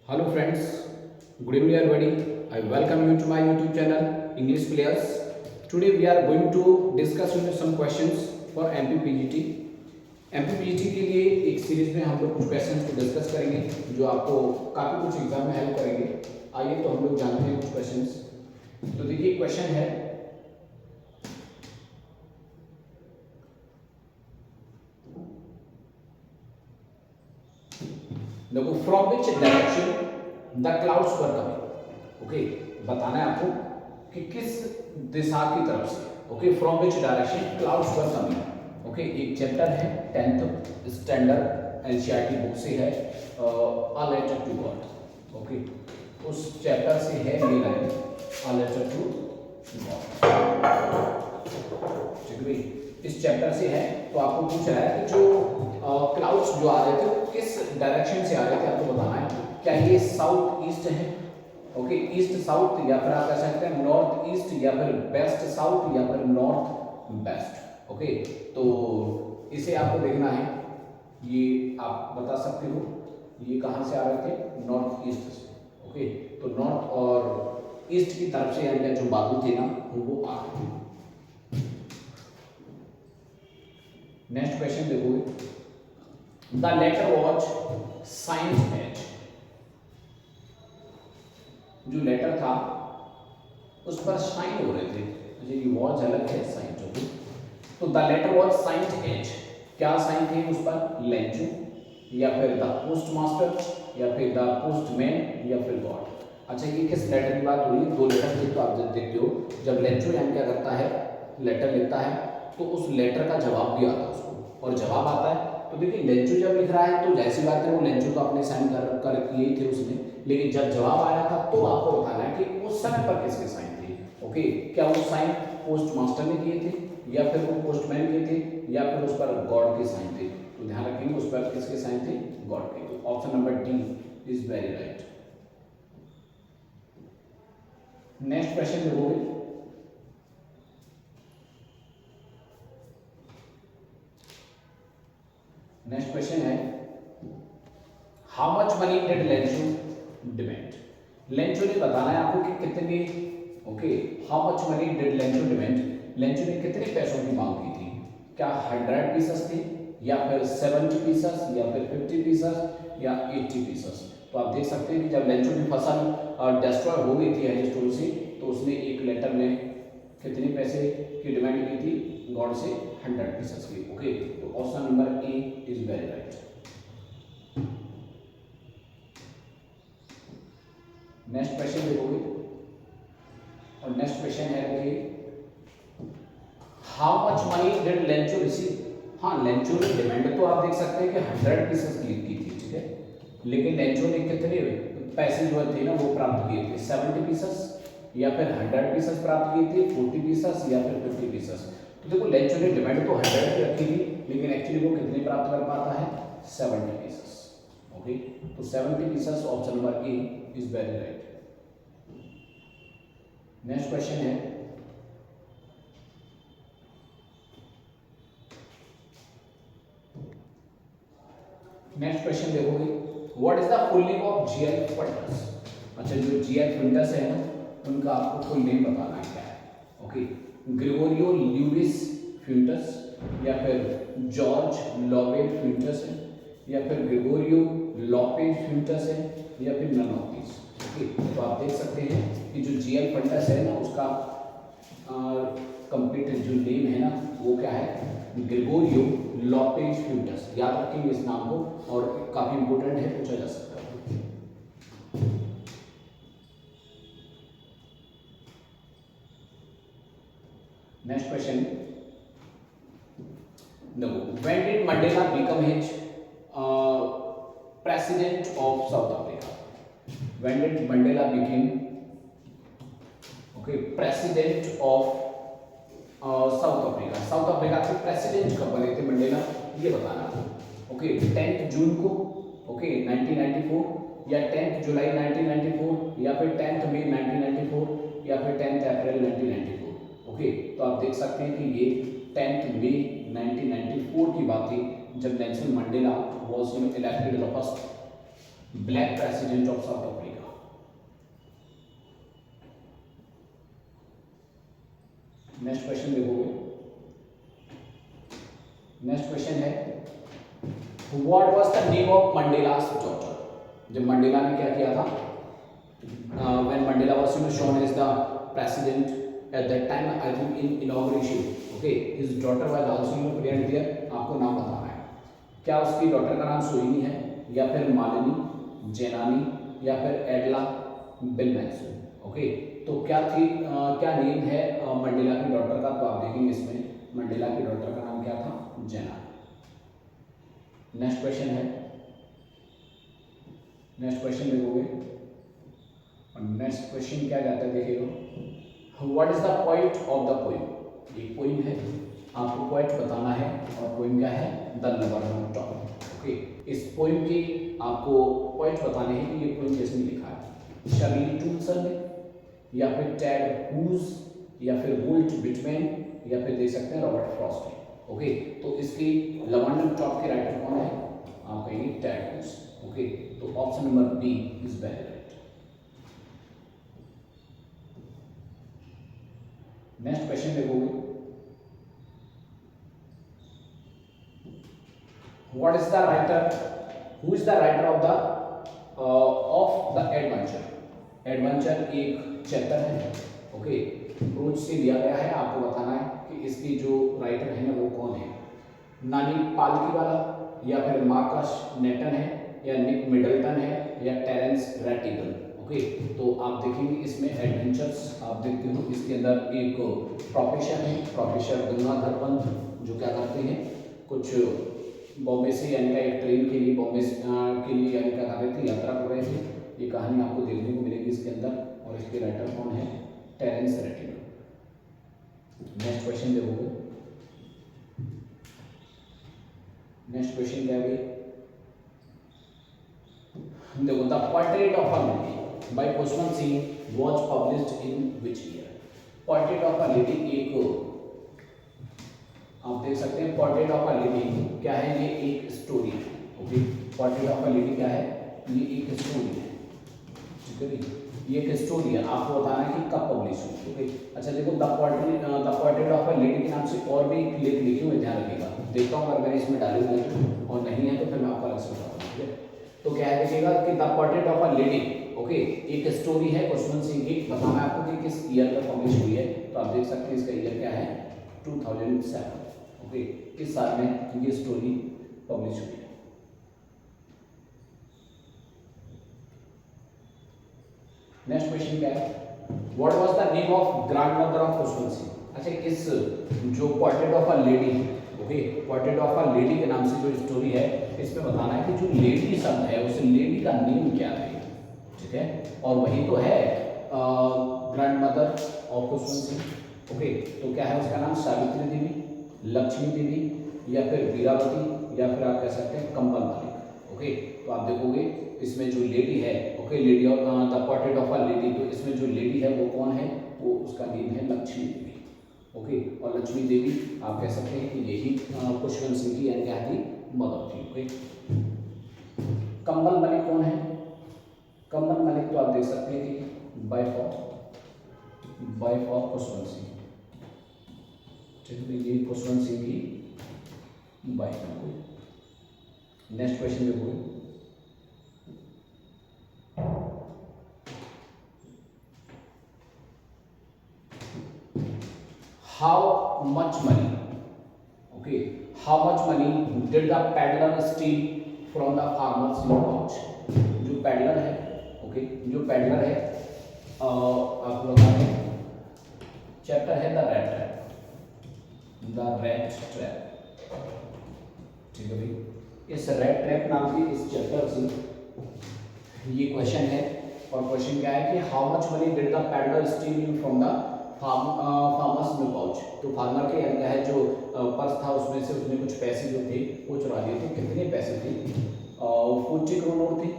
Hello friends, good evening everybody. I welcome you to my YouTube channel English Players. Today we are going to discuss some questions for MPPGT. MPPGT के लिए एक series में हम लोग कुछ questions को discuss करेंगे जो आपको काफ़ी कुछ एग्जाम में हेल्प करेंगे। आइए तो हम लोग जानते हैं कुछ क्वेश्चंस। तो देखिए क्वेश्चन है, देखो from which direction the clouds were coming. Okay, बताना है आपको कि किस दिशा की तरफ से। Okay, from which direction clouds were coming. Okay, एक चैप्टर है 10th स्टैंडर्ड एनसीईआरटी बुक से है, a letter to God. Okay, उस चैप्टर से है ये line, a letter to God. ठीक है, इस चैप्टर से है। तो आपको पूछ रहा है कि जो क्लाउड्स जो आ रहे थे वो किस डायरेक्शन से आ रहे थे, आपको बताना है। क्या ये साउथ ईस्ट है? ओके, ईस्ट साउथ, या फिर आप कह सकते हैं नॉर्थ ईस्ट, या फिर वेस्ट साउथ, या फिर नॉर्थ वेस्ट। ओके, तो इसे आपको देखना है, ये आप बता सकते हो ये कहाँ से आ रहे थे, नॉर्थ ईस्ट से। ओके, तो नॉर्थ और ईस्ट की तरफ से यानी जो बादल थे ना वो आ रहे थे। नेक्स्ट क्वेश्चन देखोगे, the letter was signed as. जो लेटर था उस पर साइन हो रहे थे, मुझे ये वॉज अलग है, साइन जो भी। तो the letter was signed as, क्या साइन थे उस पर? लेंचू, या फिर द पोस्ट मास्टर, या फिर द पोस्टमैन, या फिर गॉड। अच्छा, ये किस लेटर की बात हो रही है? दो लेटर थे। तो आप जब देखते हो जब लेंचू यानी क्या करता है, लेटर लिखता है तो उस लेटर का जवाब भी आता है उसको, और जवाब आता है। तो देखिए लेंचू जब लिख रहा है तो जैसी बात है, वो लेंचू तो अपने साइन कर किए थे उसने, लेकिन जब जवाब आया था तो आपको बताना है कि उस समय पर किसके साइन थे। ओके, क्या वो साइन पोस्ट मास्टर ने किए थे, या फिर वो पोस्टमैन किए थे, या फिर उस पर गॉड के साइन थे? तो ध्यान रखेंगे उस पर किसके साइन थे, गॉड के। तो option number D is very right. Next question देखोगे, नेक्स्ट क्वेश्चन है, how much money did Lencho demand. Lencho ने बताना है आपको कि कितने। Okay, how much money did Lencho demand, Lencho ने कितने पैसों की मांग की थी? क्या 100 पीसेस थे, या फिर 70 पीसेस, या फिर 50 पीसेस, या 80 पीसेस? तो आप देख सकते हैं कि जब लेंचू की फसल डिस्ट्रॉय हो गई थी हरी स्टोर से, तो उसने एक लेटर में कितने पैसे की डिमांड की थी? गॉड से 100 पीसेस की। ओके, तो option number A is very right. Next question देखोगे, और नेक्स्ट क्वेश्चन है देखिए, how much money did Lencho receive. हाँ, लेंचो ने डिमांड तो आप देख सकते हैं कि 100 पीसेस की थी, ठीक है, लेकिन लेंचो ने कितने पैसे जो थे ना वो प्राप्त किए थे? 70 पीसेस, या फिर 100 पीसेस प्राप्त किए थे, 40 पीसेस, या फिर 50 पीसेस? तो देखो लेंचो ने डिमांड तो 100 की रखी थी, लेकिन एक्चुअली वो कितने प्राप्त कर पाता है? 70 पीसेस। ओके, तो 70 pieces, option number A is very right. Next question है, नेक्स्ट क्वेश्चन देखोगे, what is the full name of GL Fuentes. अच्छा, जो जीएल फंटस है ना उनका आपको फुल नेम बताना है क्या है। ओके, ग्रेगोरियो ल्यूइस फ्यूंटस, या फिर जॉर्ज लॉबेट फ्यूंटस है, या फिर ग्रेगोरियो लॉपेज फ्यूंटस है, या फिर नन ऑफ दीस। ओके, तो आप देख सकते हैं कि जो जीएल फंटस है ना उसका कंप्लीट जो नेम है ना वो क्या है? Gregorio Lopez Fuentes. याद रखेंगे इस नाम को, और काफी इंपोर्टेंट है, पूछा जा सकता है। नेक्स्ट क्वेश्चन, देखो, when did Mandela become his president of South Africa. When did Mandela become okay president of South Africa. South Africa के प्रेसिडेंट कब बने थे मंडेला, ये बताना। ओके, 10 जून को, ओके 1994, या 10 जुलाई 1994, या फिर 10 मई 1994, या फिर 10 अप्रैल 1994। ओके, तो आप देख सकते हैं कि ये 10 मई 1994 की बात थी, जब Nelson Mandela was elected the first black president of South Africa. Next question देखोगे, नेक्स्ट क्वेश्चन है what was the name of Mandela's daughter. जब मंडेला ने क्या किया था, when Mandela was shown as the president at that time, I think in inauguration, okay, his daughter was also present there। आपको नाम बताना है, क्या उसकी डॉटर का नाम सोहिनी है या फिर मालिनी, जेनानी या फिर एडला बिलमैक्सो। ओके, तो क्या थी क्या नेम है मंडेला की डॉटर का, तो आप देखेंगे इसमें मंडेला की डॉटर का नाम क्या था, जेनानी। नेक्स्ट क्वेश्चन है, नेक्स्ट क्वेश्चन देखोगे, और नेक्स्ट क्वेश्चन क्या कहता है देखिएगा, what is the point of the poem. एक पोइम है, आपको पॉइंट बताना है, और पोइम क्या है, the lover on top. Okay, इस पोइम की आपको पॉइंट बताने हैं कि ये पोइम किसने लिखा है, शर्ली टूलसन ने, या फिर टेड ह्यूज, या फिर वोल्ट विटमैन, या फिर दे सकते हैं रॉबर्ट फ्रॉस्ट। ओके, तो इसकी लवर ऑन टॉप के राइटर कौन है, आप कहेंगे टेड ह्यूज। ओके, तो option number B is very right. Next question देखोगे, what is the writer, who is the writer of the adventure. Adventure एक चैप्टर है, ओके, रोज से दिया गया है, आपको बताना है कि इसकी जो राइटर है ना वो कौन है, नानी पालकीवाला, या फिर मार्कस नेटन है, या निक मिडल्टन है, या टेरेंस रैटिगल। ओके, तो आप देखेंगे इसमें एडवेंचर्स आप देखते हो, इसके अंदर एक प्रोफेसर है, प्रोफेसर गंगाधर पंत, जो क्या करते हैं, कुछ बॉम्बे से यानी कि एक ट्रेन के लिए बॉम्बे के लिए यानी क्या कर रहे थे, यात्रा कर रहे थे। ये कहानी आपको देखने को मिलेगी इसके अंदर, और इसके राइटर कौन है, टेरेंस रैटिगल। नेक्स्ट क्वेश्चन देखोगे, नेक्स्ट क्वेश्चन क्या है, देखो, the portrait of a lady by Khushwant Singh was published in which year. Portrait of a lady एक आप देख सकते हैं, पोर्ट्रेट ऑफ अ लेडी क्या है, ये एक स्टोरी है। Okay, portrait of a lady क्या है, ये एक स्टोरी है, ठीक है, ये एक स्टोरी है, आपको बताना है कि कब पब्लिश हुई। ओके, अच्छा देखो, the portrait of a lady के नाम से और भी एक लेख लिखे हुए, ध्यान रखिएगा, देखता हूँ अगर मैंने इसमें डाले हुए हैं, और नहीं है तो फिर मैं आपको अलग से बताऊँ। ठीक है, तो क्या है देखिएगा कि the portrait of a lady, okay, एक स्टोरी है खुशवंत सिंह की, बताना है आपको कि किस ईयर पर पब्लिश हुई है। तो आप देख सकते हैं इसका ईयर क्या है, 2007। ओके, किस साल में ये स्टोरी पब्लिश हुई है। नेक्स्ट क्वेश्चन क्या है, what was the name of grandmother of Khushwant Singh. अच्छा, इस जो portrait of a lady, okay, portrait of a lady के नाम से जो स्टोरी है, इसमें बताना है कि जो लेडी शब्द है उस लेडी का नेम क्या है, ठीक है, और वही तो है grandmother of Khushwant Singh. Okay, तो क्या है उसका नाम, सावित्री देवी, लक्ष्मी देवी, या फिर वीरावती, या फिर आप कह सकते हैं कंबल मालिक। ओके, तो आप देखोगे इसमें जो लेडी है, okay, lady of the portrait of a lady, तो इसमें जो लेडी है वो कौन है, वो उसका नेम है लक्ष्मी देवी। ओके, और लक्ष्मी देवी आप कह सकते हैं कि यही खुशवंत सिंह की यानी क्या थी, मदर थी। ओके, कंबल मलिक कौन है, कंबल मलिक तो आप देख सकते हैं कि वाइफ ऑफ खुशवंत सिंह, ठीक है, ये खुशवंत सिंह की वाइफ है। कोई नेक्स्ट क्वेश्चन देखोगे, how much money, okay, how much money did the peddler steel from the farmers pouch. जो पैडलर है, ओके, जो पैडलर है, आपको बताना है, चैप्टर है the rat trap, the rat trap, ठीक है भाई, इस रैट ट्रैप नाम की इस चैप्टर से ये क्वेश्चन है, और क्वेश्चन क्या है कि how much money did the peddler steel from the farmers में पाउच। तो फार्मर के क्या है जो पर्स था उसमें से उसने कुछ पैसे जो थे वो चुरा लिए थे। कितने पैसे थे, 40 करोड़ थे,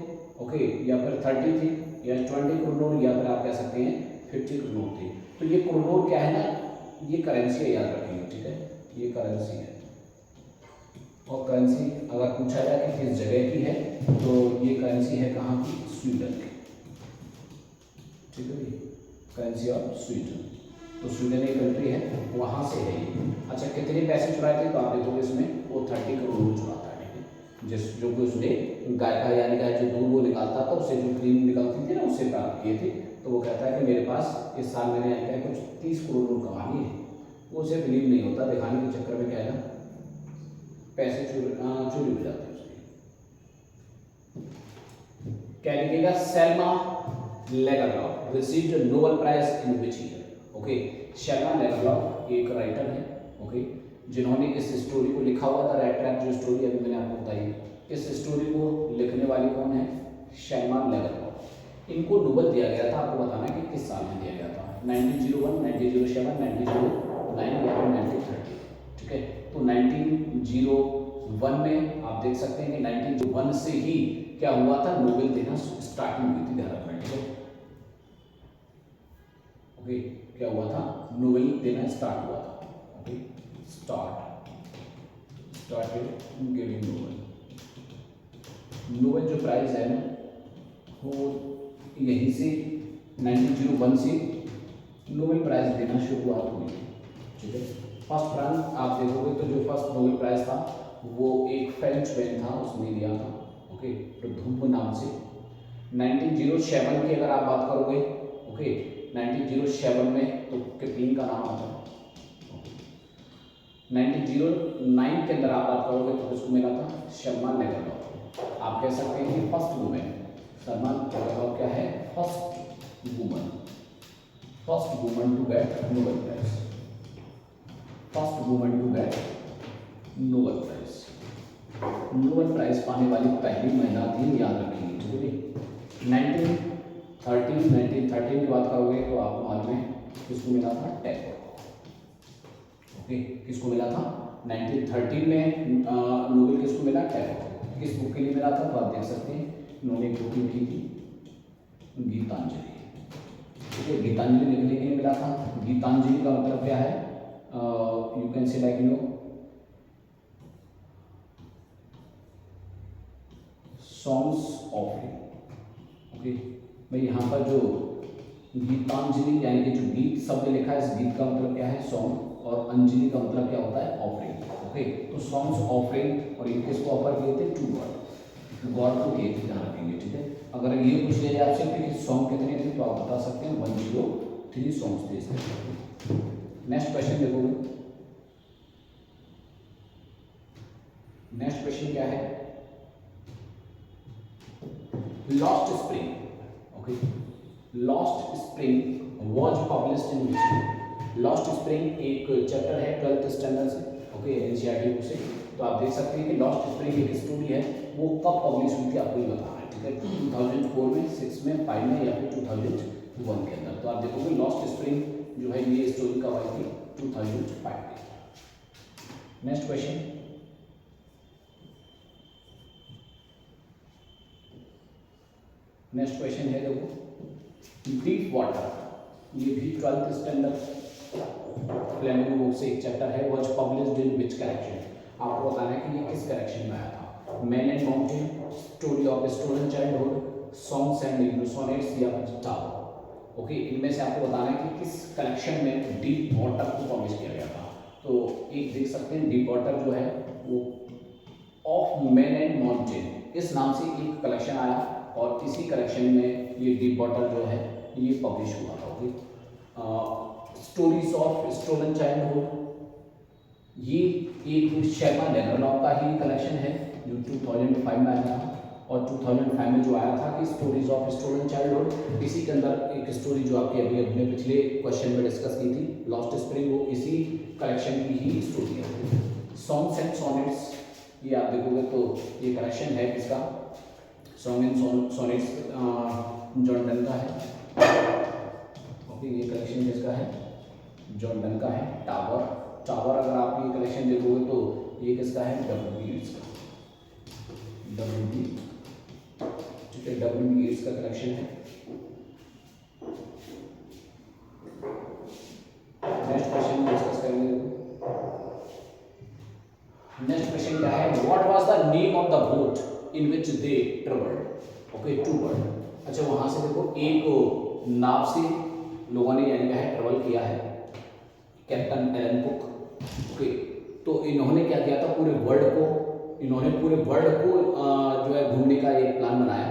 ओके, या फिर 30 थी, या 20 करोड़, या फिर आप कह सकते हैं 50 करोड़ थी। तो ये करोड़ क्या है ना, ये करेंसी है, याद रखेंगे, ठीक है, ये करेंसी है। और करेंसी अगर पूछा जाए कि किस जगह की है तो ये करेंसी है कहाँ की, स्वीडन की, ठीक है भाई, करेंसी ऑफ स्वीडन। तो स्वीडन एक कंट्री है, वहाँ से है ये। अच्छा कितने पैसे चुराए थे, तो आप देखोगे इसमें वो 30 करोड़ रुपये चुराता है, ठीक है, जिस जो कि उसने गाय का यानी गाय जो दूध वो निकालता था उससे जो क्रीम निकलती थी ना उससे प्राप्त किए थे। तो वो कहता है कि मेरे पास इस साल मैंने क्या कुछ 30 करोड़ रुपये कमा लिए। वो उसे बिलीव नहीं होता, दिखाने के चक्कर में क्या है ना पैसे चोरी हो जाते हैं उसके। क्या लिखेगा, Selma Lagerlof received Nobel prize in which year. Okay, Selma Lagerlof एक राइटर है, ओके, जिन्होंने इस स्टोरी को लिखा हुआ था, रेड ट्रैप जो स्टोरी अभी मैंने आपको बताई, इस स्टोरी को लिखने वाली कौन है, सेल्मा लेगरलॉफ। इनको नोबेल दिया गया था, आपको बताना कि किस साल में दिया गया था, 1901, 1907, 1909 या 1930, ठीक है। तो 1901 में आप देख सकते हैं कि 1901 से ही क्या हुआ था, नोबेल देना स्टार्टिंग हुई थी, ध्यान रखना, ठीक है। ओके, क्या हुआ था, नोबेल देना स्टार्ट हुआ था, okay, started giving Nobel. Nobel जो प्राइज है ना वो यहीं से 1901 से नोबेल प्राइज देना शुरुआत हुई, ठीक है। फर्स्ट रैंक आप देखोगे तो जो फर्स्ट नोबेल प्राइज था वो एक फ्रेंच मैन था, उसने दिया था, ओके, प्रधुम्ब नाम से। 1907 की अगर आप बात करोगे, ओके, 1907 में तो किपलिंग का नाम आता है। 1909 के अंदर आप बात करोगे तो किसको मिला था, सेल्मा लेगरलॉफ। आप कह सकते हैं कि फर्स्ट वुमेन, सेल्मा लेगरलॉफ क्या है, first woman to get Nobel prize, first woman to get Nobel prize. Nobel prize पाने वाली पहली महिला थी, याद रखिए, ठीक है। 1913 की बात करोगे तो आपको मालूम है किसको मिला था, टैगोर, ओके, किसको मिला था 1913 में नोबेल किसको मिला, टैगोर। किस बुक के लिए मिला था, तो आप देख सकते हैं इन्होंने एक बुक लिखी थी गीतांजलि, ठीक है, गीतांजलि लिखने के लिए मिला था। गीतांजलि का मतलब क्या है, you can say like songs offering, okay भाई, यहाँ पर जो गीतांजलि यानी कि जो गीत शब्द लिखा है, इस गीत का मतलब क्या है, सॉन्ग, और अंजलि का मतलब क्या होता है, ऑफरिंग, ओके। तो सॉन्ग्स ऑफरिंग, और ये किसको ऑफर किए थे, टू गॉड को किए थे, ध्यान रखेंगे, ठीक है। अगर ये पूछ लिया जाए आपसे कि सॉन्ग कितने थे तो आप बता सकते हैं 103 सॉन्ग्स थे इसके। नेक्स्ट क्वेश्चन देखोगे, नेक्स्ट क्वेश्चन क्या है, lost spring, okay, lost spring was published in which year. Lost spring एक चैप्टर है 12th स्टैंडर्ड से, ओके, एनसीईआरटी बुक से। तो आप देख सकते हैं कि लॉस्ट स्प्रिंग एक स्टोरी है, वो कब पब्लिश हुई थी आपको ये बताना है, ठीक है, 2004 में, 6 में, 5 में या फिर 2001 के अंदर। तो आप देखोगे लॉस्ट स्प्रिंग जो है ये स्टोरी कब आई थी, 2005 में। नेक्स्ट क्वेश्चन, नेक्स्ट क्वेश्चन है देखो, डीप वाटर, ये भी 12th स्टैंडर्ड फ्लेमिंगो बुक से एक चैप्टर है, was published in which collection. आपको बताना है कि ये किस कलेक्शन में आया था, man and mountain, story of stolen childhood, songs and sonnets या टावर, ओके। इनमें से आपको बताना है कि किस कलेक्शन में डीप वाटर को पब्लिश किया गया था। तो एक देख सकते हैं डीप वाटर जो है वो ऑफ मैन एंड माउंटेन इस नाम से एक कलेक्शन आया, और इसी कलेक्शन में ये डीप वाटर जो है ये पब्लिश हुआ था, okay. Stories of stolen childhood, ये एक सेल्मा लेगरलॉफ का ही कलेक्शन है जो 2005 में आया था, और 2005 में जो आया था कि स्टोरीज ऑफ स्टोलन चाइल्डहुड, इसी के अंदर एक स्टोरी जो आपकी अभी अपने पिछले क्वेश्चन में डिस्कस की थी लॉस्ट स्प्रिंग, वो इसी कलेक्शन की ही स्टोरी है। सॉन्ग्स एंड सोनेट्स, ये आप देखोगे तो ये कलेक्शन है किसका, song and sonnets John Donne का है, ओके, ये कलेक्शन किसका है, जॉन डन का है। टावर, टावर अगर आप ये कलेक्शन देखोगे तो ये किसका है, डब्ल्यू बी का, डब्ल्यू बी, ठीक है, डब्ल्यू बी का कलेक्शन है। नेक्स्ट क्वेश्चन डिस्कस करेंगे। नेक्स्ट क्वेश्चन क्या है, the name of the boat in which they travelled? Okay, two word. अच्छा, वहां से देखो एक नाव से लोगों ने यानी क्या है ट्रेवल किया है, कैप्टन एलन कुक। ओके, तो इन्होंने क्या किया था, पूरे वर्ल्ड को जो है घूमने का एक प्लान बनाया।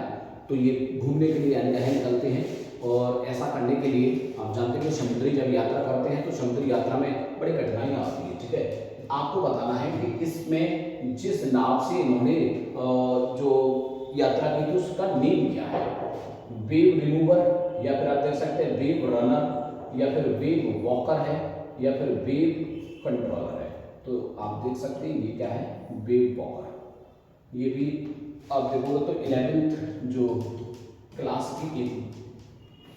तो ये घूमने के लिए यानी क्या है निकलते हैं, और ऐसा करने के लिए आप जानते हैं कि समुद्री जब यात्रा करते हैं तो समुद्री यात्रा में बड़ी कठिनाइयाँ आती है। ठीक है, आपको बताना है कि इसमें जिस नाव से इन्होंने जो यात्रा की थी उसका नेम क्या है? वेव रिमूवर, या फिर आप देख सकते हैं वेव रनर, या फिर वेव वॉकर है, या फिर वेव कंट्रोलर है। तो आप देख सकते हैं ये क्या है, वेव वॉकर। ये भी आप देखोगे तो 11th जो क्लास की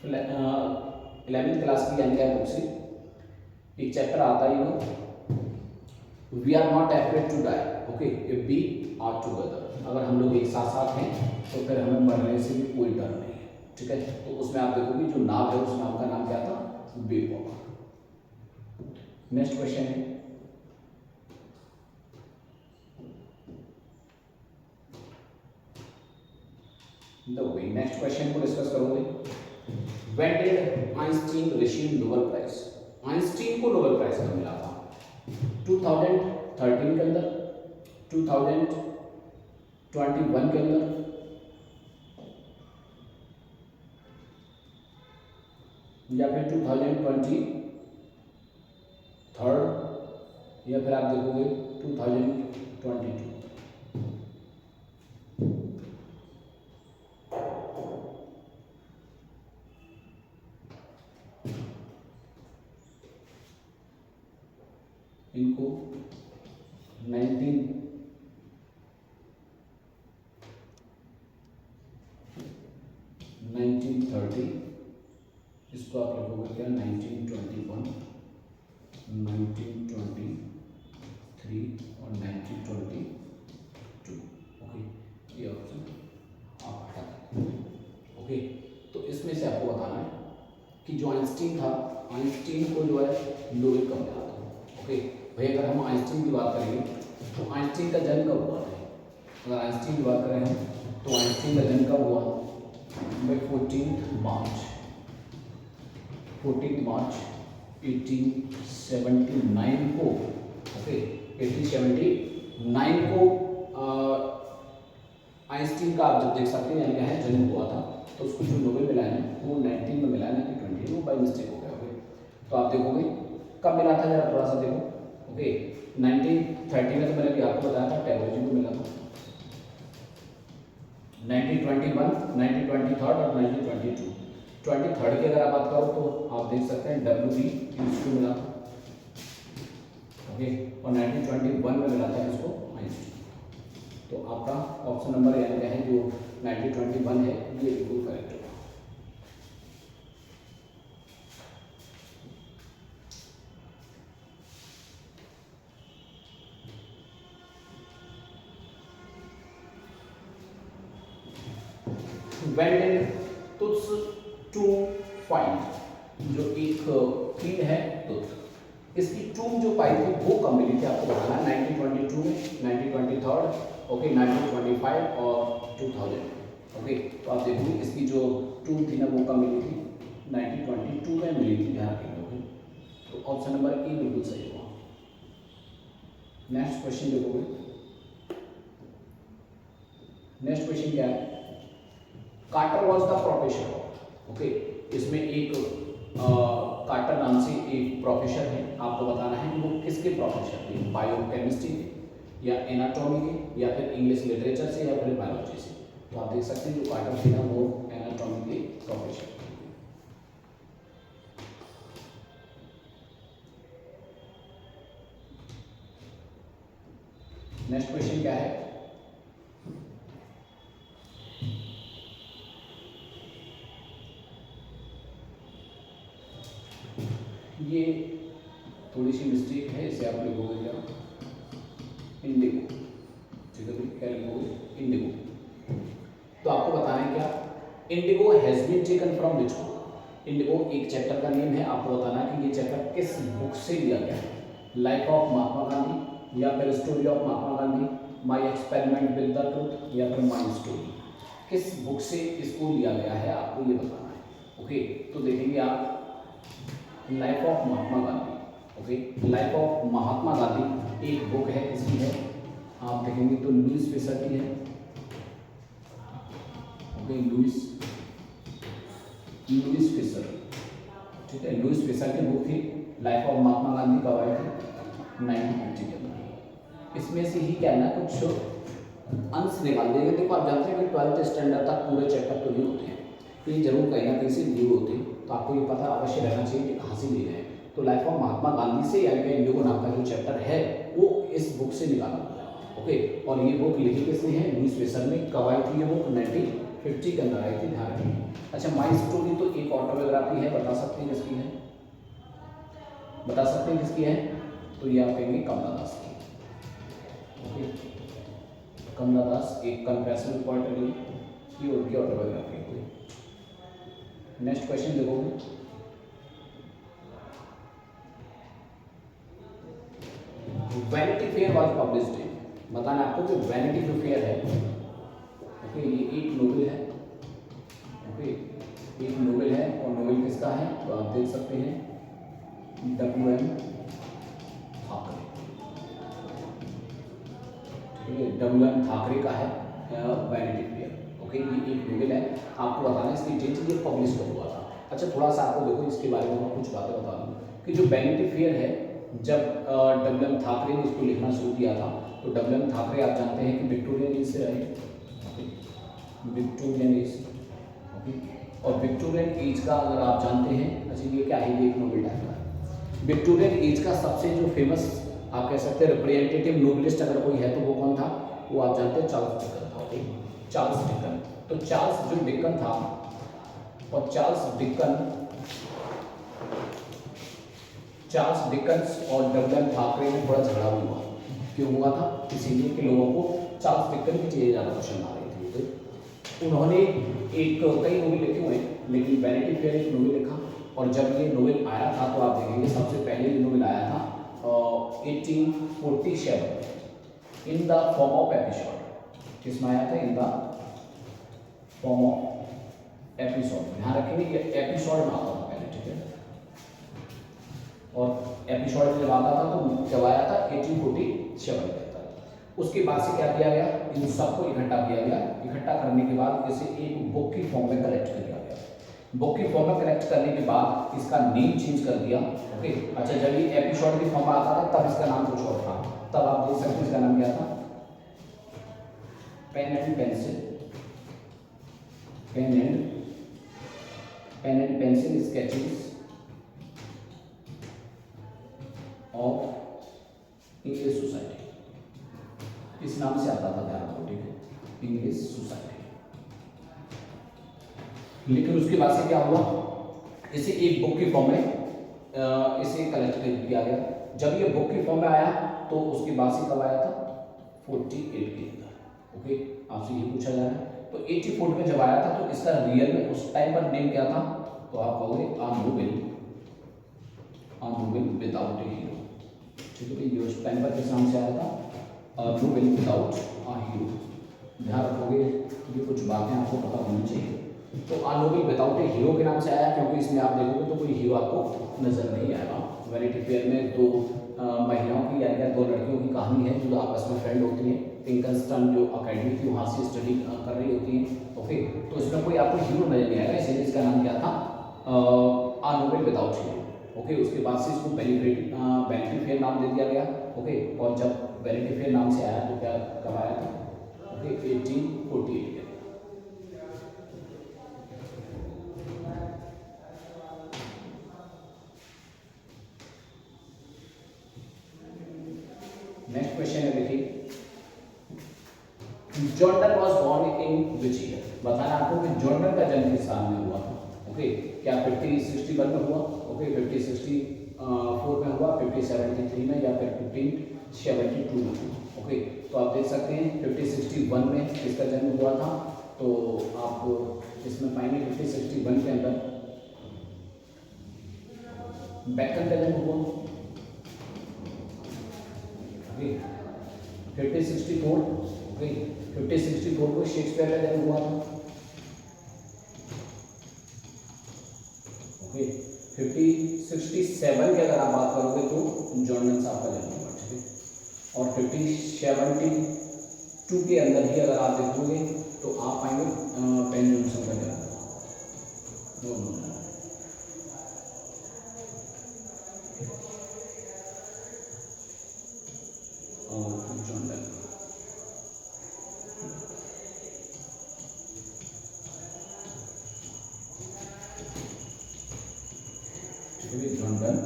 11th क्लास की यानी क्या बुक से एक चैप्टर आता है वो, we are not afraid to die. Okay, if we are together, अगर हम लोग एक साथ साथ हैं तो फिर हमें मरने से भी कोई डर नहीं है। ठीक है, तो उसमें आप देखोगे जो नाव है उस नाव का नाम क्या था, वेव वॉकर। नेक्स्ट क्वेश्चन है, नेक्स्ट क्वेश्चन को डिस्कस करोगे। When did Einstein receive Nobel Prize? Einstein को नोबेल प्राइज कब मिला था? 2013 के अंदर, 2021 के अंदर, या फिर 2023, या फिर आप देखोगे 2022। इनको 1930, इसको आप लिखोगे क्या 1921, 1923 और 1922। ओके, ये ऑप्शन आप हटा दें। ओके, तो इसमें से आपको बताना है कि जो आइंस्टीन था, आइंस्टीन को जो है नोबेल कब मिला था। ओके भाई, अगर हम आइंस्टीन की बात करेंगे तो आइंस्टीन का जन्म कब हुआ था? अगर आइंस्टीन की बात करें हम तो आइंस्टीन का जन्म कब हुआ? 14 मार्च 1879 को। ओके, 1879 को आइंस्टीन का आप जब देख सकते हैं यानी क्या है जन्म हुआ था, तो उसको जो नोबेल मिला है वो 19 में मिला है ना कि 20, वो बाई मिस्टेक हो गया। ओके, तो आप देखोगे कब मिला था, जरा थोड़ा सा देखो। ओके, 1930 में तो मैंने भी आपको बताया था टैगोर जी को मिला था, 1921, 1923 और 1922। 23rd की अगर आप बात करो तो आप देख सकते हैं WB को मिला था। ओके, और 1921 में मिला था इसको आइंस्टीन। तो आपका ऑप्शन नंबर यानी क्या है जो 1921 है ये बिल्कुल करेक्ट होगा। When did तुत्स टूम फाइंड, जो एक फील्ड है तुत्स, इसकी टूम जो पाई थी वो कब मिली थी आपको बताना है, 1922 में, 1923, ओके, 1925 और 2000। ओके, तो आप देखोगे इसकी जो टूम थी ना वो कब मिली थी, 1922 में मिली थी, ध्यान रखिएगा। तो ऑप्शन नंबर ए बिल्कुल सही होगा। नेक्स्ट क्वेश्चन देखोगे, नेक्स्ट क्वेश्चन क्या है, Carter was the professor of. Okay, इसमें एक कार्टर नाम से एक प्रोफेसर है, आपको बताना है कि वो किसके प्रोफेसर थे, बायोकेमिस्ट्री के, या एनाटॉमी के, या फिर इंग्लिश लिटरेचर से, या फिर बायोलॉजी से। तो आप देख सकते हैं जो कार्टर थे ना वो एनाटॉमी के प्रोफेसर थे। नेक्स्ट क्वेश्चन क्या है, ये थोड़ी सी मिस्टेक है, इसे आप लिखोगे क्या, इंडिगो। ठीक है, क्या लिखोगे, इंडिगो। तो आपको बताना है क्या, Indigo has been taken from which book. Indigo एक चैप्टर का नेम है, आपको बताना है कि ये चैप्टर किस बुक से लिया गया है, लाइफ ऑफ महात्मा गांधी, या फिर story of Mahatma Gandhi, my experiment with the truth या फिर माई स्टोरी, किस बुक से इसको लिया गया है आपको ये बताना है। ओके, तो देखेंगे आप life of Mahatma Gandhi. Okay, life of Mahatma Gandhi एक बुक है, इसकी है, आप देखेंगे तो लुईस फिशर की है। ओके, लुईस फिशर, ठीक है, लुईस फिशर की बुक थी लाइफ ऑफ महात्मा गांधी, कब आई थी 1950 के अंदर। इसमें से ही क्या है ना कुछ अंश निकाल देंगे। देखो आप जानते हैं कि 12th स्टैंडर्ड तक पूरे चैप्टर तो नहीं होते हैं, तो ये जरूर कहीं ना कहीं से लीव होते हैं, तो आपको ये पता अवश्य रहना चाहिए कि कहाँ से लिए गए। तो लाइफ ऑफ महात्मा गांधी से यानी कि इंडिगो नाम का जो चैप्टर है वो इस बुक से निकाला हुआ है। ओके, और ये बुक लिखी किसने है, लुईस फिशर ने। कब आई थी ये बुक, 1950 के अंदर आई थी, ध्यान रखिए। अच्छा, माई स्टोरी तो एक ऑटोबायोग्राफी है, बता सकते हैं किसकी है, बता सकते हैं किसकी है, तो ये आप कहेंगे कमला दास की। ओके, कमला दास एक कन्फेशनल पोएट्री, ये उनकी ऑटोबायोग्राफी है। नेक्स्ट क्वेश्चन देखोगे, वैनिटी फेयर वाज पब्लिश्ड इन, बताना आपको कि वैनिटी जो फेयर है, ओके, ये एक नोवेल है। ओके, एक नोवेल है, और नोवेल किसका है, तो आप देख सकते हैं W.M. ठाकरे, ठीक है, W.M. ठाकरे का है वैनिटी फेयर। ओके, ये एक नोवेल है, आपको बताना इसकी डेट, ये पब्लिश कब हुआ था। अच्छा, थोड़ा सा आपको देखो इसके बारे में मैं कुछ बातें बता दूँ कि जो वैनिटी फेयर है, जब W.M. ठाकरे ने इसको लिखना शुरू किया था, तो W.M. ठाकरे आप जानते हैं कि विक्टोरियन एज से रहे, विक्टोरियन एज। ओके, और विक्टोरियन एज का अगर आप जानते हैं, अच्छा ये क्या है, ये एक नोवेल टाइप का है। विक्टोरियन एज का सबसे जो फेमस आप कह सकते हैं रिप्रेजेंटेटिव नोवेलिस्ट अगर कोई है तो वो कौन था, वो आप जानते हैं चार्ल्स डिकन था। ओके, चार्ल्स डिकन, तो चार्ल्स जो डिकन था, और चार्ल्स डिकन्स और W.M. ठाकरे में बड़ा झगड़ा हुआ। क्यों हुआ था, इसीलिए कि लोगों को चार्ल्स डिकन की चीज़ें ज़्यादा पसंद आ रही थी। तो उन्होंने एक कई नोवेल लिखे हुए हैं, लेकिन वैनिटी फेयर एक नोवेल लिखा, और जब ये नोवेल आया था तो आप देखेंगे सबसे पहले ये नोवेल आया था 1847 in the form of episode. किसमें आया था, in the form of episode, ध्यान रखेंगे ये एपिसोड में आता था पहले, ठीक है, और एपिसोड में जब आता था तो जब आया था 1847 के अंदर। उसके बाद से क्या किया गया, इन सबको इकट्ठा किया गया, इकट्ठा करने के बाद इसे एक बुक की फॉर्म में कलेक्ट कर दिया गया। बुक की फॉर्म में कलेक्ट करने के बाद इसका नेम चेंज कर दिया। ओके, अच्छा, जब ये एपिसोड की फॉर्म में आता था तब इसका नाम कुछ और था, तब आप देख सकते हैं इसका नाम क्या था, pen and pencil sketches of English society, इस नाम से आता था, ध्यान रखो, ठीक है, इंग्लिश सोसाइटी। लेकिन उसके बाद से क्या हुआ, इसे एक बुक की फॉर्म में इसे कलेक्ट किया गया। जब ये बुक की फॉर्म में आया तो उसके बाद से कब आया था, 48 के अंदर। ओके, आपसे ये पूछा जा रहा है, तो 84 में जब आया था तो इसका रियल में उस टाइम पर नेम क्या था, तो आप कहोगे आ नोवेल विदाउट ए हीरो, ठीक है, ये उस टाइम पर किस नाम से आया था, नोवेल विदाउट अ हीरो। ध्यान रखोगे, ये कुछ बातें आपको पता होनी चाहिए। तो आ नोवेल विदाउट ए हीरो के नाम से आया क्योंकि इसमें आप देखोगे तो कोई हीरो आपको नजर नहीं आएगा। वैनिटी फेयर में दो महिलाओं की या दो लड़कियों की कहानी है जो आपस में फ्रेंड होती हैं, किंगस्टन जो अकेडमी थी वहाँ से स्टडी कर रही होती है। ओके, तो इसमें कोई आपको हीरो नजर नहीं आएगा, इसलिए इसका नाम क्या था, आ नोवेल विदाउट हीरो। ओके, उसके बाद से इसको वैनिटी फेयर नाम दे दिया गया। ओके, और जब वैनिटी फेयर नाम से आया तो क्या कब आया था, ओके, 1848 के। नेक्स्ट क्वेश्चन है, देखिए, John Donne was born in which year, बताना आपको कि जॉन डन का जन्म किस साल में हुआ था। ओके, क्या 1561 में हुआ, ओके, 1564 में हुआ, 1573 में, या फिर 1572 में हुआ। ओके, तो आप देख सकते हैं 1561 में किसका जन्म हुआ था, तो आप इसमें पाएंगे 1561 के अंदर बैकन का जन्म हुआ। 5064 ओके 5064 को शेक्सपियर का जन्म हुआ था ओके 5067 की अगर आप बात करोगे तो जॉर्डन साहब का जन्म हुआ ठीक है और 5072 के अंदर ही अगर आप देखोगे तो आप पाएंगे पेन जॉनसन का जन्म जॉर्डन जॉर्डन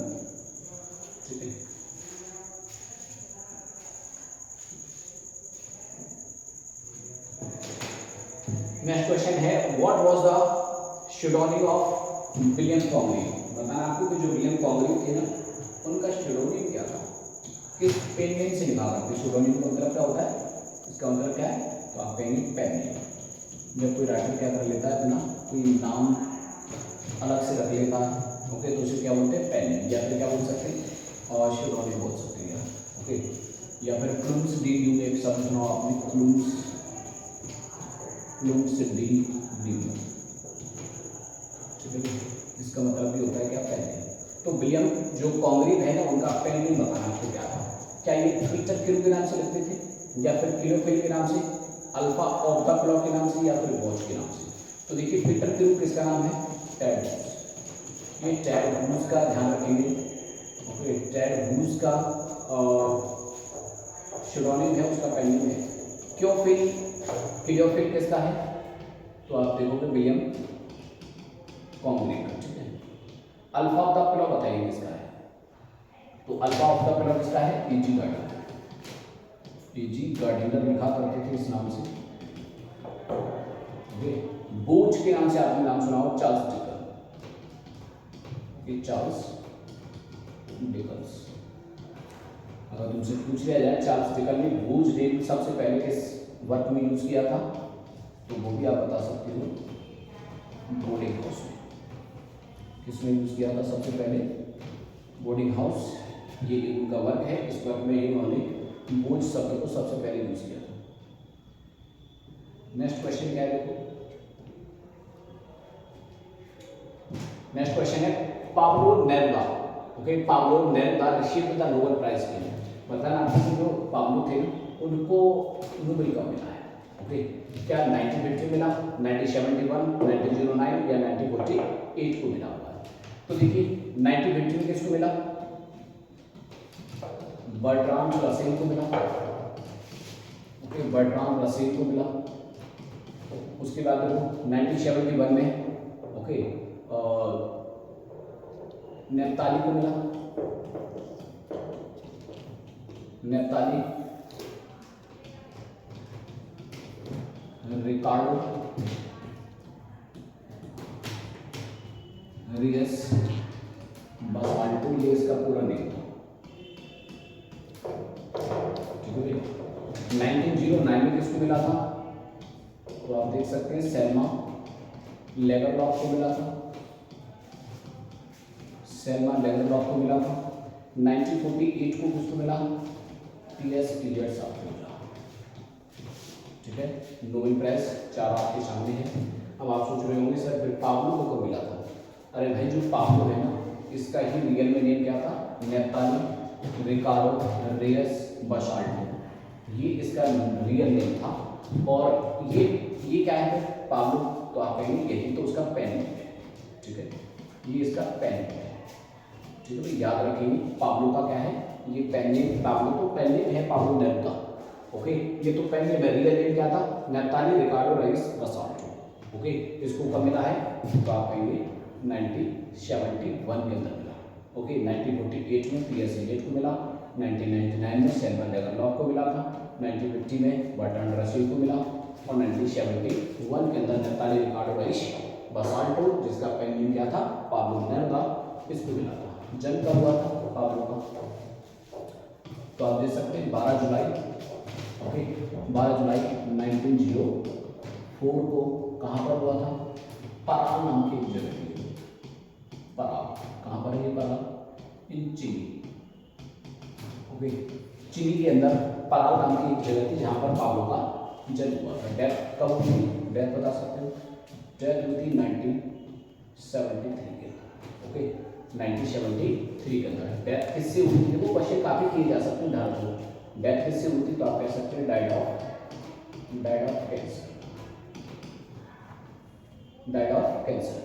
ठीक है नेक्स्ट क्वेश्चन है what was the scheduling of William Congreve बताना आपको कि जो विलियम कॉन्ग्रेव थे ना उनका शेड्यूलिंग क्या था किस पेन नेम से निकाल सकते शेड्यूलिंग का मतलब क्या होता है इसका मतलब क्या है तो आप कहेंगे पेन नेम जब कोई राइटर क्या कर लेता है अपना कोई नाम अलग से रख लेता है ओके तो उसे क्या बोलते हैं पेन नेम या फिर क्या बोल सकते हैं और शेड्यूलिंग बोल सकते हैं ओके या फिर क्लूम्स डी यू एक शब्द सुना आपने क्लूम्स डी ठीक है इसका मतलब भी होता है क्या पेन नेम तो विलियम जो कॉन्ग्रेव है ना उनका पेन नेम बताना आपको क्या था क्या ये पीटर क्रू के नाम से लिखते थे या फिर क्लियोफिल के नाम से अल्फा ऑफ द क्लॉक के नाम से या फिर वॉच के नाम से तो देखिए पीटर क्रू किसका नाम है टेड ये टेड हूज का ध्यान रखेंगे ओके टेड हूज का शेड्यूलिंग है उसका पेन नेम है क्लियोफिल किसका है तो आप देखोगे विलियम कॉन्ग्रेव का ठीक है अल्फा ऑफ द क्लॉक बताइए किसका है तो अल्फा ऑफ द क्लॉक किसका है पीजी गार्डिनर लिखा करते थे इस नाम से ओके बोच के नाम से आपने नाम सुना हो चार्ल्स डिकन्स अगर तुमसे पूछ लिया जाए चार्ल्स डिकन ने बोच नेम सबसे पहले किस वर्क में यूज किया था तो वो भी आप बता सकते हो बोर्डिंग हाउस में किसमें यूज किया था सबसे पहले बोर्डिंग हाउस ये उनका वर्क है इस वर्क में इन्होंने बोझ शब्द को सबसे पहले यूज किया था नेक्स्ट क्वेश्चन क्या है देखो नेक्स्ट क्वेश्चन है Pablo Neruda okay Pablo Neruda received the Nobel prize के लिए बताना आपको जो पाब्लो थे उनको नोबेल कब मिला है ओके क्या 1950 मिला 1971 1909 या 1948 को मिला हुआ है तो देखिए 1950 में किसको मिला बर्ट्रांड रसेल को मिला ओके बर्ट्रांड रसेल को मिला उसके बाद 1971 में ओके नेप्ताली को मिला नेप्ताली रिकार्डो रियस बासाल्टो ये इसका पूरा नेम था ठीक है 1909 में किसको मिला था तो आप देख सकते हैं सेल्मा लेगरलॉफ को मिला था सेल्मा लेगरलॉफ को मिला था 1948 को किसको मिला टीएस इलियट साहब को मिला ठीक है नोबेल प्राइज चार आपके सामने है अब आप सोच रहे होंगे सर फिर पाब्लो को कब मिला था अरे भाई जो पाब्लो है ना इसका ही रियल में नेम क्या था नेप्ताली रिकार्डो रेयस बासाल्टो ये इसका रियल नेम था और ये क्या है पाब्लो तो आप कहेंगे यही तो उसका पेन नेम है ठीक है ये इसका पेन नेम है ठीक है याद रखेंगे पाब्लो का क्या है ये पेन नेम पाब्लो तो पेन नेम है पाब्लो नेरुदा ओके ये तो पेन नेम है रियल नेम क्या था नेप्ताली रिकार्डो रेयस बासाल्टो ओके इसको कब मिला है तो आप कहेंगे 1971 के अंदर मिला ओके 1948 में टीएस इलियट को मिला 1999 में सेल्मा लेगरलॉफ को मिला था 1950 में बर्ट्रांड रसेल को मिला और 1971 के अंदर नेप्ताली रिकार्डो रेयस बासाल्टो जिसका पेन नेम क्या था पाब्लो नेरुदा इसको मिला था जन्म कब हुआ था पाब्लो का तो आप देख सकते हैं 12 जुलाई ओके 12 जुलाई 1904 को कहाँ पर हुआ था पराग नाम की जगह थी पराग कहाँ पर है ये पराग इन चिली ओके चिली के अंदर पराल नाम की एक जगह थी जहाँ पर पाब्लो का जन्म हुआ था। डेथ कब हुई थी, डेथ बता सकते हो? डेथ हुई थी 1973 के अंदर। ओके, 1973 के अंदर डेथ किससे हुई थी? देखो क्वेश्चन काफ़ी किए जा सकते हैं ध्यान दो। डेथ किससे हुई थी? तो आप कह सकते हैं died of cancer, died of cancer.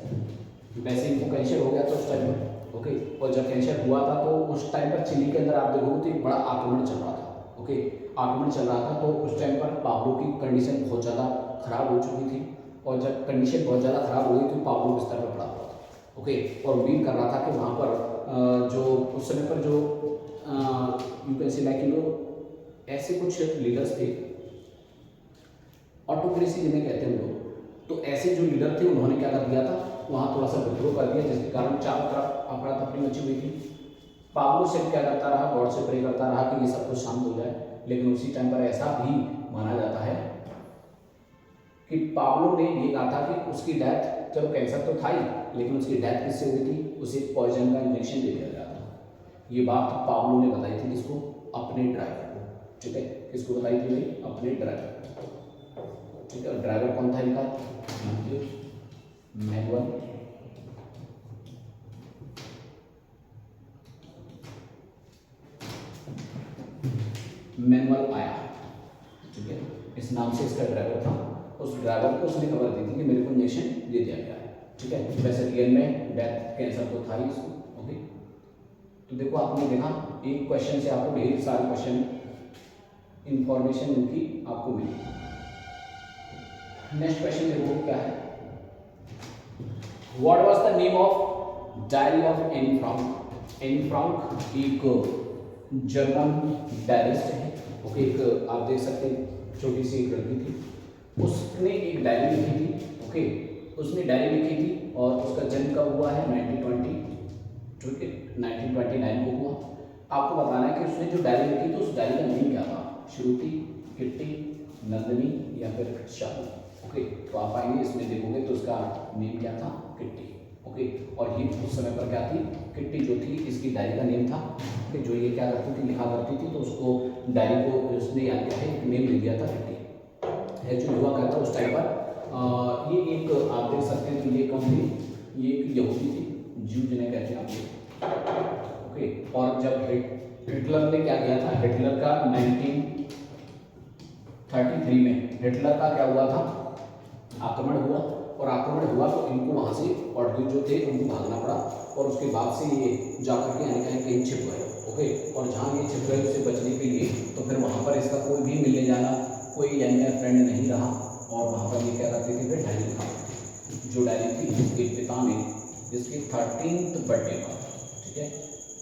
वैसे इनको कैंसर हो गया तो उस टाइम पर, ओके, और जब कैंसर हुआ था तो उस टाइम पर चिली के अंदर आप देखोगे तो एक बड़ा आक्रमण चल रहा था। ओके, आक्रमण चल रहा था तो उस टाइम पर पाब्लो की कंडीशन बहुत ज़्यादा खराब हो चुकी थी, और जब कंडीशन बहुत ज़्यादा खराब हो गई तो पाब्लो बिस्तर पर पड़ा हुआ था। ओके, और उम्मीद कर रहा था कि वहाँ पर जो उस समय पर जो यू कैन से लाइक ऐसे कुछ लीडर्स थे, ऑटोक्रेसी जिन्हें कहते हैं हम लोग, तो ऐसे जो लीडर थे उन्होंने क्या कर दिया था, वहाँ थोड़ा सा विद्रोह कर दिया, जिसके कारण चारों तरफ अफरा तफरी मची हुई थी। पाब्लो सिर्फ क्या करता रहा, गॉड से प्रे करता रहा कि ये सब कुछ शांत हो जाए, लेकिन उसी टाइम पर ऐसा भी माना जाता है कि पाब्लो ने ये कहा था कि उसकी डेथ, चलो कैंसर तो था ही, लेकिन उसकी डेथ किससे हुई थी? उसे पॉइजन का इंजेक्शन दे दिया गया था। ये बात पाब्लो ने बताई थी किसको? अपने ड्राइवर को। ठीक है, किसको बताई थी भाई? अपने ड्राइवर को। ठीक है, और ड्राइवर कौन था इनका? मैनुअल आया। ठीक है, इस नाम से इसका ड्राइवर था। उस ड्राइवर को उसने खबर दी थी कि मेरे को इंजेक्शन दे दिया गया है। ठीक है, वैसे रियल में डेथ कैंसर तो था ही इसको। ओके, तो देखो आपने देखा एक क्वेश्चन से आपको ढेर सारे क्वेश्चन इंफॉर्मेशन इनकी आपको मिली। नेक्स्ट क्वेश्चन देखो क्या है। What was the name of diary of Anne Frank? Anne Frank एक जर्मन डायरिस्ट है। ओके, एक आप देख सकते हैं छोटी सी एक लड़की थी, उसने एक डायरी लिखी थी। ओके, उसने डायरी लिखी थी और उसका जन्म कब हुआ है? 1920, ठीक है, 1929 को हुआ। आपको बताना है कि उसने जो डायरी लिखी थी उस डायरी का नेम क्या था? श्रुति, किट्टी, नंदिनी या फिर शाहू। ओके, तो आप आएंगे इसमें देखोगे तो उसका नेम क्या था? किट्टी। ओके, और ये उस समय पर क्या थी? किट्टी जो थी इसकी डायरी का नेम था कि जो ये क्या करती थी, लिखा करती थी, तो उसको डायरी को उसने याद किया है, एक नेम ले दिया था किट्टी। एक्चुअली हुआ क्या था उस टाइम पर, ये एक आप देख सकते हैं, तो ये कौन थी? ये एक यहूदी थी, ज्यू जिन्हें कहते हैं आप। ओके, और जब हिटलर ने क्या किया था, हिटलर का 1933 में हिटलर का क्या हुआ था? आक्रमण हुआ, और आक्रमण हुआ तो इनको वहाँ से और जो थे उनको भागना पड़ा, और उसके बाद से ये जाकर के यानी कहीं छिप गए। ओके, और जहाँ ये छिप गए उससे बचने के लिए तो फिर वहाँ पर इसका कोई भी मिलने जाना, कोई यानी फ्रेंड नहीं रहा, और वहाँ पर ये क्या करते थे? फिर डायरी लिखा, जो डायरी थी इसके पिता ने जिसके 13th बर्थडे पर, ठीक है,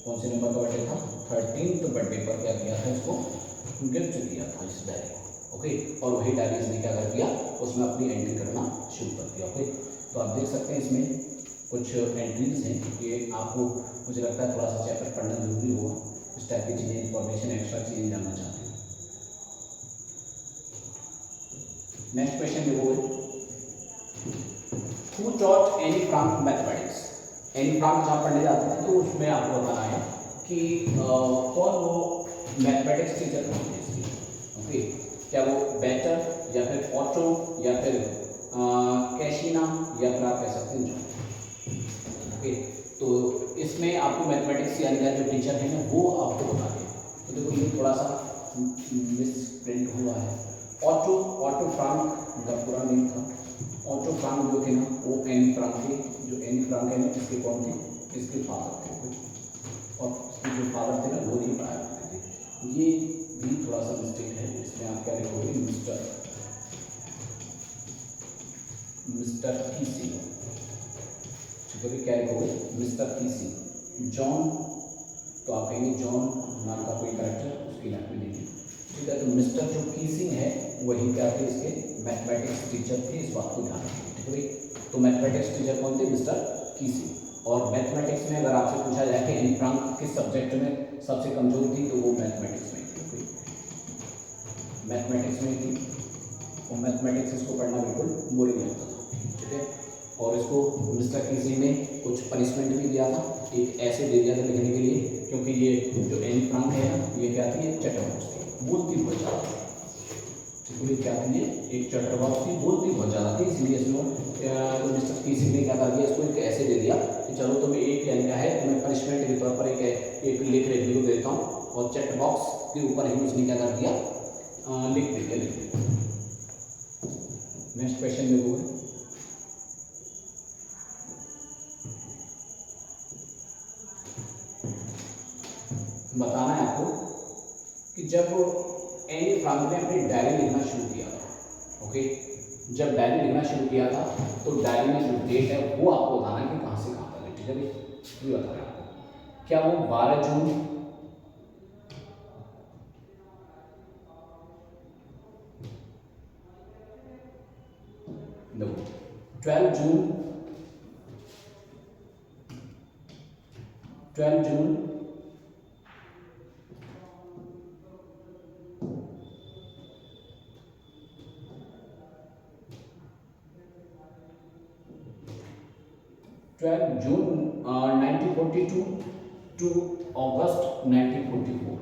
कौन से नंबर का बर्थडे था? 13th बर्थडे पर क्या किया था? इसको गिफ्ट किया था इस डायरी को। ओके, और वही डायरी इसने क्या कर दिया? उसमें अपनी एंट्री करना शुरू कर दिया। ओके, तो आप देख सकते हैं इसमें कुछ एंट्रीज हैं, ये आपको मुझे लगता है थोड़ा सा चैप्टर पढ़ना जरूरी होगा, इस टाइप की चीज़ें, इंफॉर्मेशन, एक्स्ट्रा चीज़ें जानना चाहते हैं। नेक्स्ट क्वेश्चन देखो, who taught Anne Frank mathematics? Anne Frank जहाँ पढ़ने जाते थे तो उसमें आपको बताना है कि कौन वो मैथमेटिक्स टीचर कौन थे इसकी। ओके, क्या वो बेटर या फिर ऑटो या फिर कैशिना या फिर आप कह सकते हैं जॉन। ओके, तो इसमें आपको मैथमेटिक्स यानी कि जो टीचर है ना वो आपको बता दें। तो देखो ये थोड़ा सा मिस प्रिंट हुआ है। ऑटो फ्रांक उनका पूरा नेम था। ऑटो फ्रांक जो थे ना वो एनी फ्रांक थे, जो एनी फ्रांक है ना इसके कौन थे? इसके फादर थे, और इसके जो फादर थे ना वो ही पढ़ाया करते थे। ये भी थोड़ा सा मिस्टेक है, इसमें आप क्या लिखोगे? मिस्टर कीसी। ठीक है, क्या लिखोगे? मिस्टर कीसी। जॉन, तो आप कहेंगे जॉन नाम का कोई कैरेक्टर उसकी लाइफ में देखिए। ठीक है, तो मिस्टर जो कीसिंग है वही क्या थे? इसके मैथमेटिक्स टीचर थे, इस बात को ध्यान रखिए। ठीक है भाई, तो मैथमेटिक्स टीचर कौन थे? मिस्टर कीसिंग। और मैथमेटिक्स में अगर आपसे पूछा जाए कि एनी फ्रांक किस सब्जेक्ट में सबसे कमजोर थी, तो वो मैथमेटिक्स में थी। मैथमेटिक्स में थी, और मैथमेटिक्स इसको पढ़ना बिल्कुल बोरिंग लगता था। ठीक है, और इसको मिस्टर कीसिंग ने कुछ पनिशमेंट भी दिया था, एक ऐसे दे दिया था लिखने के लिए, क्योंकि ये जो एनी फ्रांक है ना ये क्या थी? चटोर थी। बोलती बहुत ज़्यादा थी। टिकुली क्या थी? एक चैटर बॉक्स थी, बोलती बहुत ज़्यादा थी, इसलिए इसमें मिस्टर किसी ने क्या कर दिया, इसको एक ऐसे दे दिया कि चलो तुम्हें एक यानी क्या है, तुम्हें पनिशमेंट के तौर पर एक लिख रिव्यू देता हूँ, और चैट बॉक्स के ऊपर ही उसने क्या कर दिया, लिख दिया। नेक्स्ट क्वेश्चन देखोगे, बताना है आपको कि जब एनी फ्रांक ने अपनी डायरी लिखना शुरू किया था, ओके, जब डायरी लिखना शुरू किया था तो डायरी में जो डेट है वो आपको बताना है कि कहाँ से कहाँ तक है, ठीक है भाई, ये बताना है आपको। क्या वो 12 जून, देखो 12 जून 1942 टू अगस्त 1944।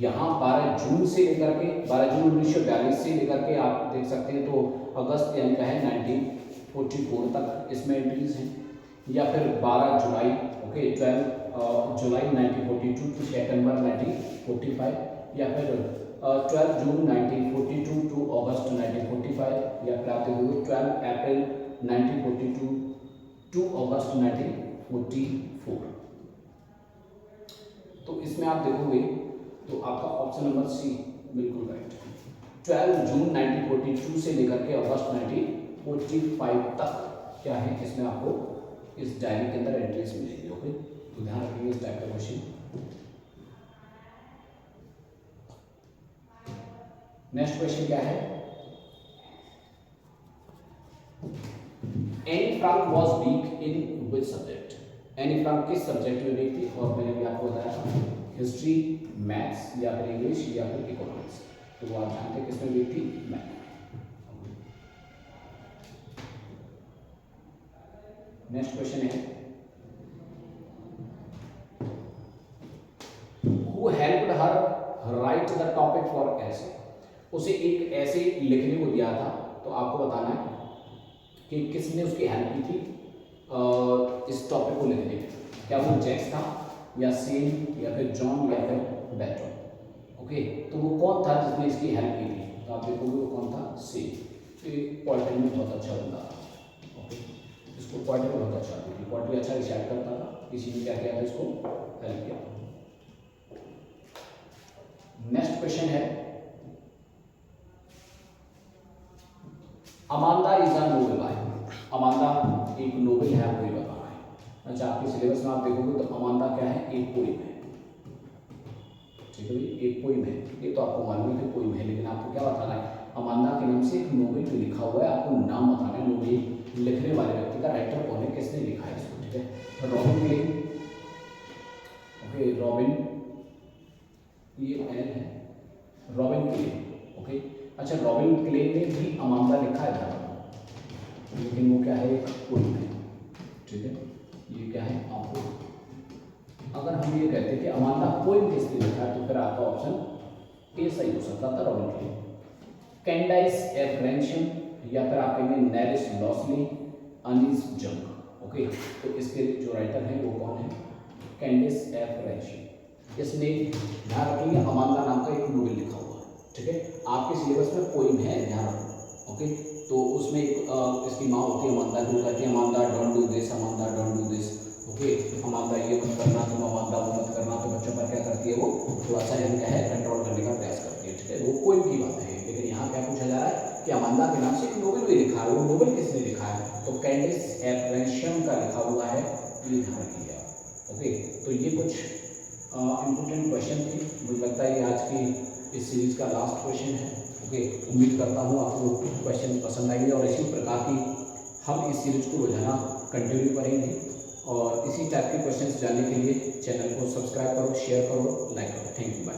यहाँ 12 जून से लेकर के 12 जून 1942 से लेकर के आप देख सकते हैं तो अगस्त यानी क्या है 1944 तक इसमें एंट्रीज हैं, या फिर 12 जुलाई, ओके, 12 जुलाई 1942 टू सितंबर 1945, या फिर 12 जून 1942 टू अगस्त 1945, या फिर आप देखोगे 12 अप्रैल 1942 टू अगस्त 1944। तो इसमें आप देखोगे तो आपका ऑप्शन नंबर सी बिल्कुल राइट है। 12 जून 1942 से लेकर के अगस्त 1945 तक क्या है, इसमें आपको इस डायरी के अंदर एंट्रीज मिलेगी, ओके, तो ध्यान रखिए इस टाइप का क्वेश्चन। नेक्स्ट क्वेश्चन क्या है, Anne Frank was weak in which subject, Anne Frank किस सब्जेक्ट में वीक थी, और मैंने भी आपको बताया हिस्ट्री, मैथ्स, या फिर इंग्लिश, या फिर इकोनॉमिक्स, तो वो आप जानते हैं किसमें वीक थी, मैथ। नेक्स्ट क्वेश्चन है, who helped her right the topic for ऐसे, उसे एक ऐसे लिखने को दिया था, तो आपको बताना है कि किसने उसकी हेल्प की थी इस टॉपिक को लिखने में, क्या वो जैक्स था, या सेन, या फिर जॉन, या फिर बैटन, ओके, तो वो कौन था जिसने इसकी हेल्प की थी, तो आप देखोगे वो कौन था, सेन, पोएट्री में बहुत अच्छा बंदा था, ओके, इसको पोएट्री बहुत अच्छा आती थी, पोएट्री अच्छा रिसाइट करता था, किसी ने क्या किया था, इसको हेल्प किया। नेक्स्ट क्वेश्चन है, Amanda is a novel bye, Amanda एक नोवेल है, वही बताना है। अच्छा, आपके सिलेबस में आप देखोगे तो अमांदा क्या है, एक पोइम है, ठीक है, एक पोइम है, ये तो आपको मालूम है कि पोइम है, लेकिन आपको क्या बताना है, अमांदा के नाम से एक नोवेल भी लिखा हुआ है, आपको नाम बताना है, नोवेल लिखने वाले व्यक्ति का, राइटर कौन है, किसने लिखा है इसको, ठीक है, रॉबिन ग्लेन, ओके, रॉबिन, ये एल है, रॉबिन ग्लेन, ओके। अच्छा, रॉबिन ग्लेन ने भी अमांदा लिखा है था, लेकिन वो क्या है, एक पोइम है, ठीक है, ये क्या है आपको, अगर हम ये कहते हैं कि अमांदा पोइम किसने लिखा है, तो फिर आपका ऑप्शन ए सही हो सकता था, रॉबिन ग्लेन। कैंडाइस एफ रेंशियम, या फिर आप कहेंगे नेरिस लॉसली, अनीस जंग, ओके, तो इसके जो राइटर हैं वो कौन है, कैंडिस एफ रेंशियम। इसने ध्यान रखेंगे अमांदा नाम का एक नोवेल लिखा हुआ है, ठीक है, आपके सिलेबस में पोइम है, ध्यान रखो, ओके, तो उसमें इसकी माँ होती है अमांदा, जो कहती है Amanda don't do this, Amanda don't do this, okay, Amanda ये मत करना, तुम अमांदा वो मत करना, तो बच्चों पर क्या करती है, वो थोड़ा सा क्या है, कंट्रोल करने का प्रयास करती है, ठीक है, वो पोइम की बात है, लेकिन यहाँ क्या पूछा जा रहा है कि अमांदा के नाम से एक नोवेल भी लिखा है, वो नोवेल किसने लिखा है, तो कैंडिस एफ रेंशियम का लिखा हुआ है, ये ध्यान रखिएगा, ओके। तो ये कुछ इम्पोर्टेंट क्वेश्चन थे, मुझे लगता है ये आज की इस सीरीज का लास्ट क्वेश्चन है, ओके, उम्मीद करता हूँ आपको क्वेश्चन पसंद आएंगे, और इसी प्रकार की हम इस सीरीज को रोजाना कंटिन्यू करेंगे, और इसी टाइप के क्वेश्चंस जानने के लिए चैनल को सब्सक्राइब करो, शेयर करो, लाइक करो। Thank you, bye.